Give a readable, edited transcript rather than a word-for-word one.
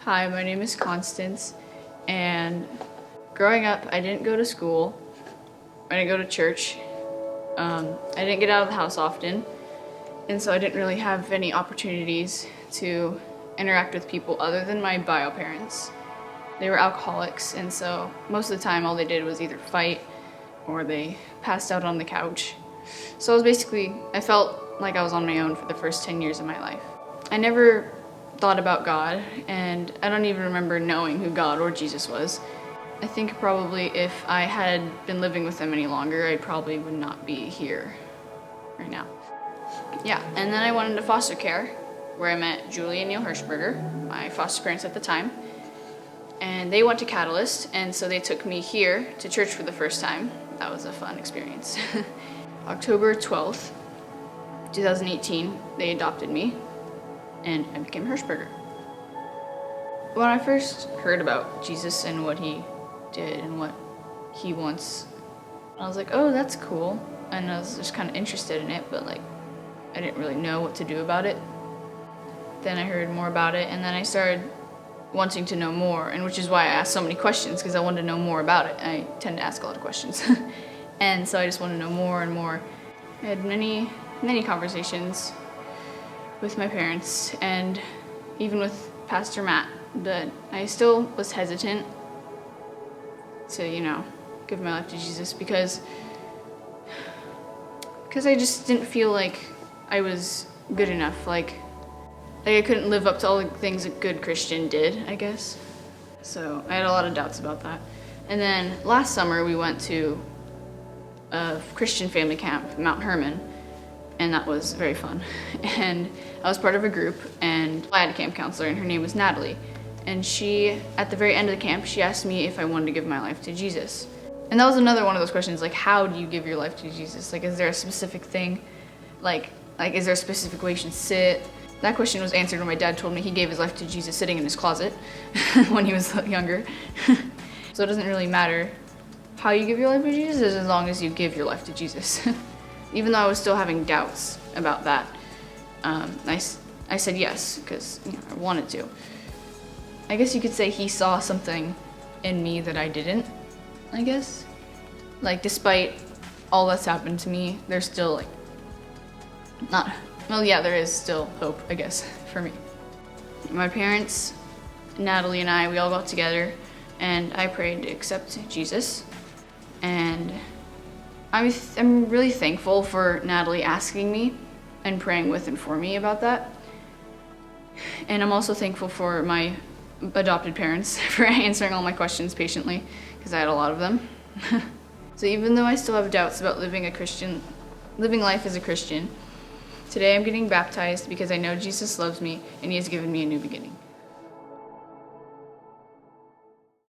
Hi, my name is Constance, and growing up, I didn't go to school. I didn't go to church. I didn't get out of the house often, and so I didn't really have any opportunities to interact with people other than my bio parents. They were alcoholics, and so most of the time all they did was either fight or they passed out on the couch. So I felt like I was on my own for the first 10 years of my life. I never thought about God, and I don't even remember knowing who God or Jesus was. I think probably if I had been living with them any longer, I probably would not be here right now. Yeah, and then I went into foster care, where I met Julie and Neil Hershberger, my foster parents at the time. And they went to Catalyst, and so they took me here to church for the first time. That was a fun experience. October 12th, 2018, they adopted me, and I became Hershberger. When I first heard about Jesus and what he did and what he wants, I was like, oh, that's cool. And I was just kind of interested in it, but I didn't really know what to do about it. Then I heard more about it, and then I started wanting to know more, and which is why I asked so many questions, because I wanted to know more about it. I tend to ask a lot of questions. And so I just wanted to know more and more. I had many conversations with my parents and even with Pastor Matt, but I still was hesitant to, give my life to Jesus because I just didn't feel like I was good enough. Like I couldn't live up to all the things a good Christian did, I guess. So I had a lot of doubts about that. And then last summer we went to a Christian family camp, Mount Hermon, and that was very fun. And I was part of a group, and I had a camp counselor, and her name was Natalie. And she, at the very end of the camp, she asked me if I wanted to give my life to Jesus. And that was another one of those questions, like, how do you give your life to Jesus? Like, is there a specific thing? Like is there a specific way you should sit? That question was answered when my dad told me he gave his life to Jesus sitting in his closet when he was younger. So it doesn't really matter how you give your life to Jesus as long as you give your life to Jesus. Even though I was still having doubts about that, I said yes, because I wanted to. I guess you could say he saw something in me that I didn't, I guess. Like, despite all that's happened to me, there's still, there is still hope, I guess, for me. My parents, Natalie and I, we all got together, and I prayed to accept Jesus. And I'm really thankful for Natalie asking me and praying with and for me about that. And I'm also thankful for my adopted parents for answering all my questions patiently, because I had a lot of them. So even though I still have doubts about living life as a Christian, today I'm getting baptized because I know Jesus loves me and he has given me a new beginning.